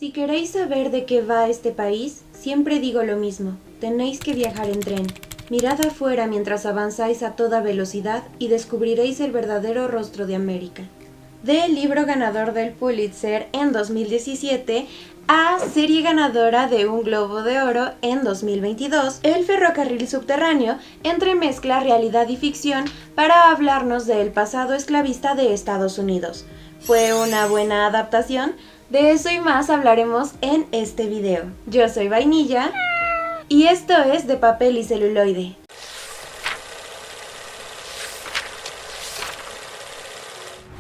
Si queréis saber de qué va este país, siempre digo lo mismo, tenéis que viajar en tren. Mirad afuera mientras avanzáis a toda velocidad y descubriréis el verdadero rostro de América. Del libro ganador del Pulitzer en 2017 a serie ganadora de un Globo de Oro en 2022, El ferrocarril subterráneo entremezcla realidad y ficción para hablarnos del pasado esclavista de Estados Unidos. ¿Fue una buena adaptación? De eso y más hablaremos en este video. Yo soy Vainilla y esto es De Papel y Celuloide.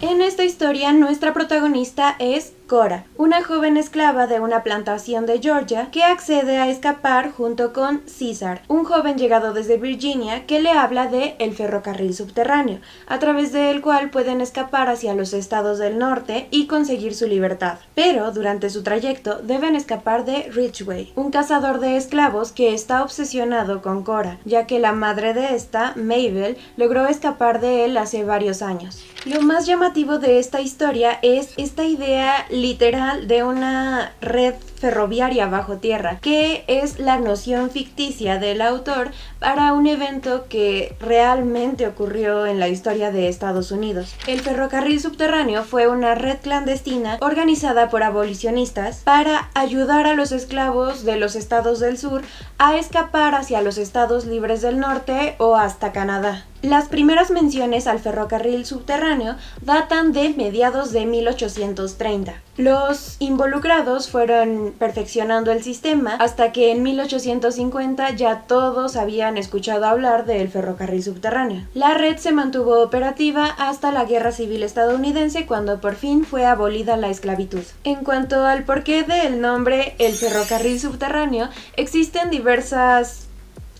En esta historia, nuestra protagonista es Cora, una joven esclava de una plantación de Georgia que accede a escapar junto con César, un joven llegado desde Virginia que le habla de el ferrocarril subterráneo, a través del cual pueden escapar hacia los estados del norte y conseguir su libertad. Pero durante su trayecto deben escapar de Ridgway, un cazador de esclavos que está obsesionado con Cora, ya que la madre de esta, Mabel, logró escapar de él hace varios años. Lo más llamativo de esta historia es esta idea literal de una red ferroviaria bajo tierra, que es la noción ficticia del autor para un evento que realmente ocurrió en la historia de Estados Unidos. El ferrocarril subterráneo fue una red clandestina organizada por abolicionistas para ayudar a los esclavos de los estados del sur a escapar hacia los estados libres del norte o hasta Canadá. Las primeras menciones al ferrocarril subterráneo datan de mediados de 1830. Los involucrados fueron perfeccionando el sistema hasta que en 1850 ya todos habían escuchado hablar del ferrocarril subterráneo. La red se mantuvo operativa hasta la Guerra Civil estadounidense, cuando por fin fue abolida la esclavitud. En cuanto al porqué del nombre, el ferrocarril subterráneo, existen diversas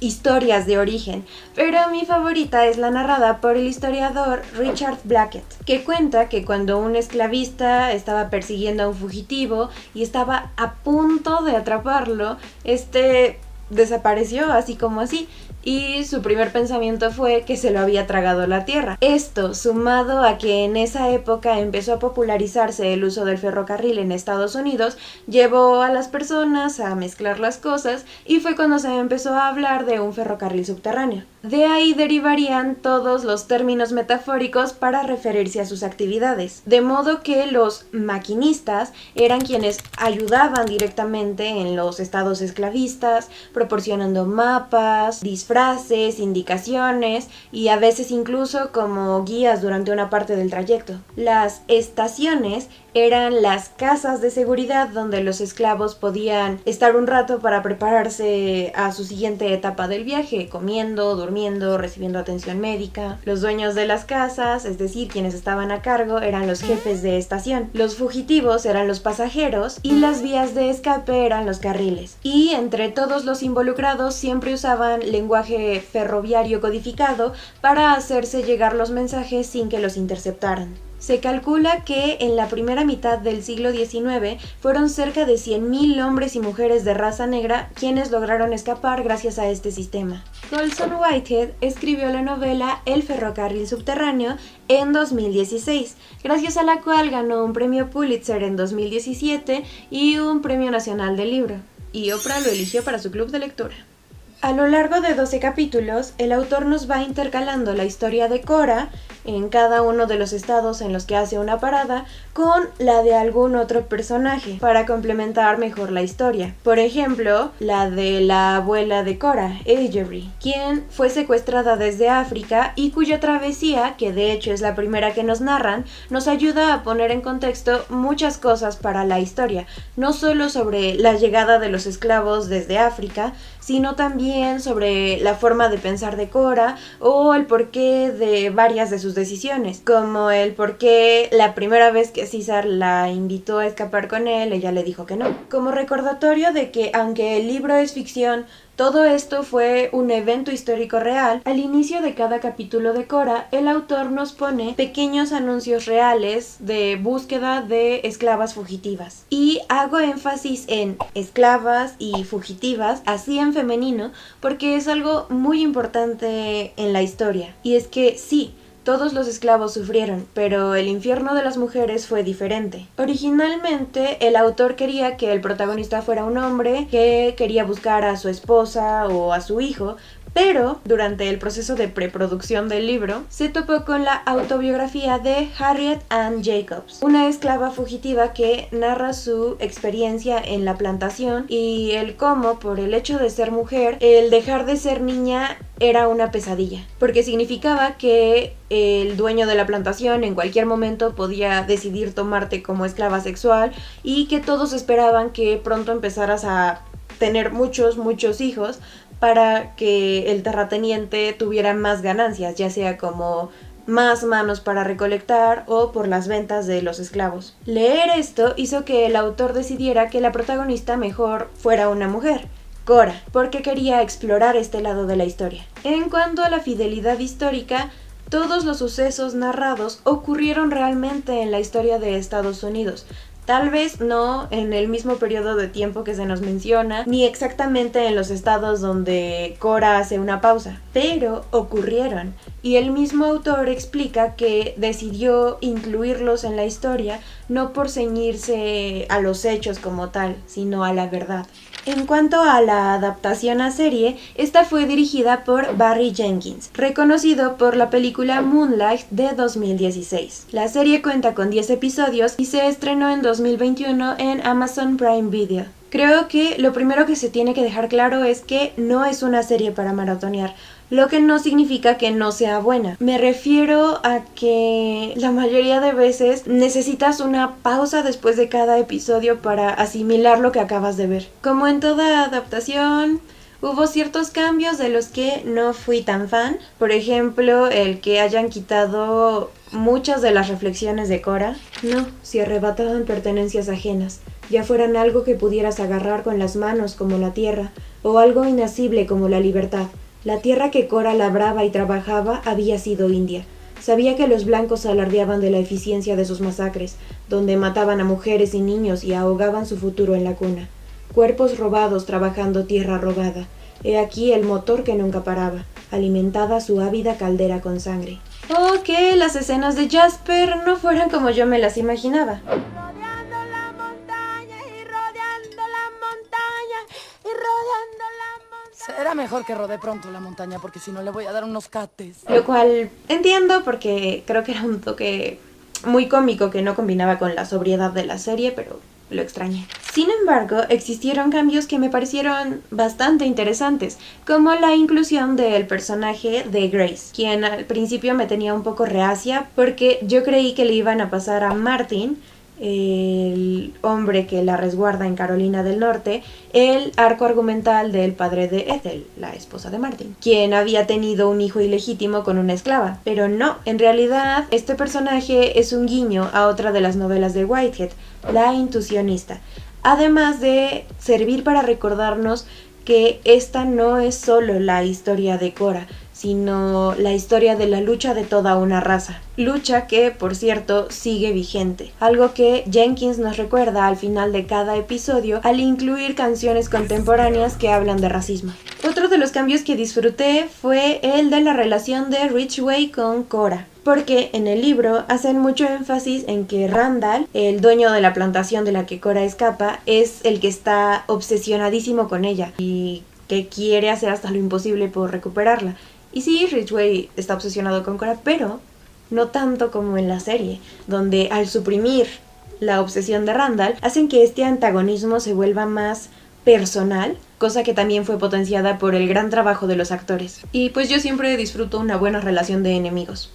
historias de origen, pero mi favorita es la narrada por el historiador Richard Blackett, que cuenta que cuando un esclavista estaba persiguiendo a un fugitivo y estaba a punto de atraparlo, este desapareció así como así, y su primer pensamiento fue que se lo había tragado la tierra. Esto, sumado a que en esa época empezó a popularizarse el uso del ferrocarril en Estados Unidos, llevó a las personas a mezclar las cosas y fue cuando se empezó a hablar de un ferrocarril subterráneo. De ahí derivarían todos los términos metafóricos para referirse a sus actividades, de modo que los maquinistas eran quienes ayudaban directamente en los estados esclavistas, proporcionando mapas, frases, indicaciones y a veces incluso como guías durante una parte del trayecto. Las estaciones eran las casas de seguridad donde los esclavos podían estar un rato para prepararse a su siguiente etapa del viaje, comiendo, durmiendo, recibiendo atención médica. Los dueños de las casas, es decir, quienes estaban a cargo, eran los jefes de estación. Los fugitivos eran los pasajeros y las vías de escape eran los carriles. Y entre todos los involucrados siempre usaban lenguaje ferroviario codificado para hacerse llegar los mensajes sin que los interceptaran. Se calcula que en la primera mitad del siglo XIX fueron cerca de 100.000 hombres y mujeres de raza negra quienes lograron escapar gracias a este sistema. Colson Whitehead escribió la novela El ferrocarril subterráneo en 2016, gracias a la cual ganó un premio Pulitzer en 2017 y un premio nacional del libro. Y Oprah lo eligió para su club de lectura. A lo largo de 12 capítulos, el autor nos va intercalando la historia de Cora en cada uno de los estados en los que hace una parada con la de algún otro personaje para complementar mejor la historia. Por ejemplo, la de la abuela de Cora, Avery, quien fue secuestrada desde África y cuya travesía, que de hecho es la primera que nos narran, nos ayuda a poner en contexto muchas cosas para la historia, no solo sobre la llegada de los esclavos desde África, sino también sobre la forma de pensar de Cora o el porqué de varias de sus decisiones, como el porqué la primera vez que César la invitó a escapar con él, ella le dijo que no. Como recordatorio de que aunque el libro es ficción, todo esto fue un evento histórico real. Al inicio de cada capítulo de Cora, el autor nos pone pequeños anuncios reales de búsqueda de esclavas fugitivas. Y hago énfasis en esclavas y fugitivas, así en femenino, porque es algo muy importante en la historia. Y es que sí, Todos los esclavos sufrieron, pero el infierno de las mujeres fue diferente. Originalmente, el autor quería que el protagonista fuera un hombre que quería buscar a su esposa o a su hijo, pero durante el proceso de preproducción del libro, se topó con la autobiografía de Harriet Ann Jacobs, una esclava fugitiva que narra su experiencia en la plantación y el cómo, por el hecho de ser mujer, el dejar de ser niña era una pesadilla, porque significaba que el dueño de la plantación en cualquier momento podía decidir tomarte como esclava sexual y que todos esperaban que pronto empezaras a tener muchos hijos para que el terrateniente tuviera más ganancias, ya sea como más manos para recolectar o por las ventas de los esclavos. Leer esto hizo que el autor decidiera que la protagonista mejor fuera una mujer, Cora, porque quería explorar este lado de la historia. En cuanto a la fidelidad histórica, todos los sucesos narrados ocurrieron realmente en la historia de Estados Unidos. Tal vez no en el mismo periodo de tiempo que se nos menciona, ni exactamente en los estados donde Cora hace una pausa, pero ocurrieron. Y el mismo autor explica que decidió incluirlos en la historia no por ceñirse a los hechos como tal, sino a la verdad. En cuanto a la adaptación a serie, esta fue dirigida por Barry Jenkins, reconocido por la película Moonlight de 2016. La serie cuenta con 10 episodios y se estrenó en 2021 en Amazon Prime Video. Creo que lo primero que se tiene que dejar claro es que no es una serie para maratonear, lo que no significa que no sea buena. Me refiero a que la mayoría de veces necesitas una pausa después de cada episodio para asimilar lo que acabas de ver. Como en toda adaptación, hubo ciertos cambios de los que no fui tan fan. Por ejemplo, el que hayan quitado muchas de las reflexiones de Cora. No, si arrebataban pertenencias ajenas, ya fueran algo que pudieras agarrar con las manos como la tierra, o algo inacible como la libertad. La tierra que Cora labraba y trabajaba había sido India. Sabía que los blancos alardeaban de la eficiencia de sus masacres, donde mataban a mujeres y niños y ahogaban su futuro en la cuna. Cuerpos robados trabajando tierra robada. He aquí el motor que nunca paraba, alimentada su ávida caldera con sangre. Oh, que las escenas de Jasper no fueran como yo me las imaginaba. Será mejor que rodee pronto la montaña porque si no le voy a dar unos cates. Lo cual entiendo porque creo que era un toque muy cómico que no combinaba con la sobriedad de la serie, pero lo extrañé. Sin embargo, existieron cambios que me parecieron bastante interesantes, como la inclusión del personaje de Grace, quien al principio me tenía un poco reacia porque yo creí que le iban a pasar a Martin, el hombre que la resguarda en Carolina del Norte, el arco argumental del padre de Ethel, la esposa de Martin, quien había tenido un hijo ilegítimo con una esclava. Pero no, en realidad este personaje es un guiño a otra de las novelas de Whitehead, La Intuicionista, además de servir para recordarnos que esta no es solo la historia de Cora, sino la historia de la lucha de toda una raza. Lucha que, por cierto, sigue vigente. Algo que Jenkins nos recuerda al final de cada episodio al incluir canciones contemporáneas que hablan de racismo. Otro de los cambios que disfruté fue el de la relación de Ridgway con Cora, porque en el libro hacen mucho énfasis en que Randall, el dueño de la plantación de la que Cora escapa, es el que está obsesionadísimo con ella y que quiere hacer hasta lo imposible por recuperarla. Y sí, Ridgway está obsesionado con Cora, pero no tanto como en la serie, donde al suprimir la obsesión de Randall, hacen que este antagonismo se vuelva más personal, cosa que también fue potenciada por el gran trabajo de los actores. Y pues yo siempre disfruto una buena relación de enemigos.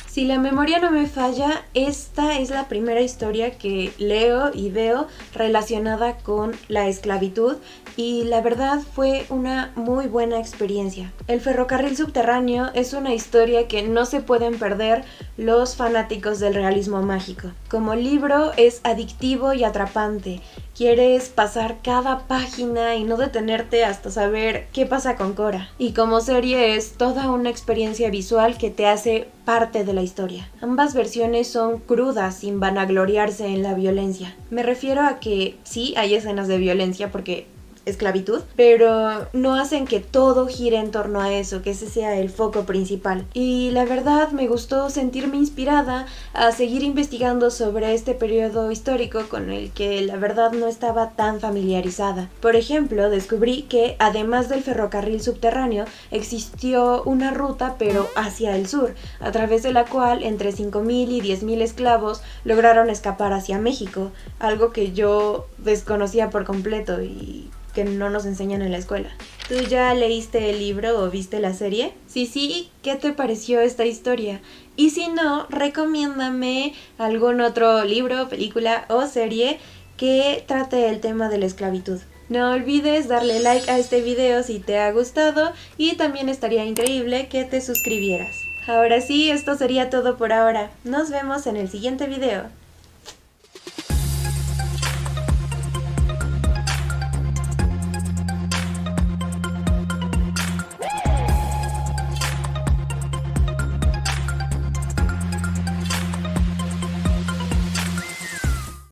Si la memoria no me falla, esta es la primera historia que leo y veo relacionada con la esclavitud y la verdad fue una muy buena experiencia. El ferrocarril subterráneo es una historia que no se pueden perder los fanáticos del realismo mágico. Como libro es adictivo y atrapante. Quieres pasar cada página y no detenerte hasta saber qué pasa con Cora. Y como serie es toda una experiencia visual que te hace parte de la historia. Ambas versiones son crudas sin vanagloriarse en la violencia. Me refiero a que sí hay escenas de violencia porque esclavitud, pero no hacen que todo gire en torno a eso, que ese sea el foco principal. Y la verdad me gustó sentirme inspirada a seguir investigando sobre este periodo histórico con el que la verdad no estaba tan familiarizada. Por ejemplo, descubrí que además del ferrocarril subterráneo existió una ruta pero hacia el sur, a través de la cual entre 5,000 y 10,000 esclavos lograron escapar hacia México, algo que yo desconocía por completo y que no nos enseñan en la escuela. ¿Tú ya leíste el libro o viste la serie? Si sí, ¿qué te pareció esta historia? Y si no, recomiéndame algún otro libro, película o serie que trate el tema de la esclavitud. No olvides darle like a este video si te ha gustado y también estaría increíble que te suscribieras. Ahora sí, esto sería todo por ahora. Nos vemos en el siguiente video.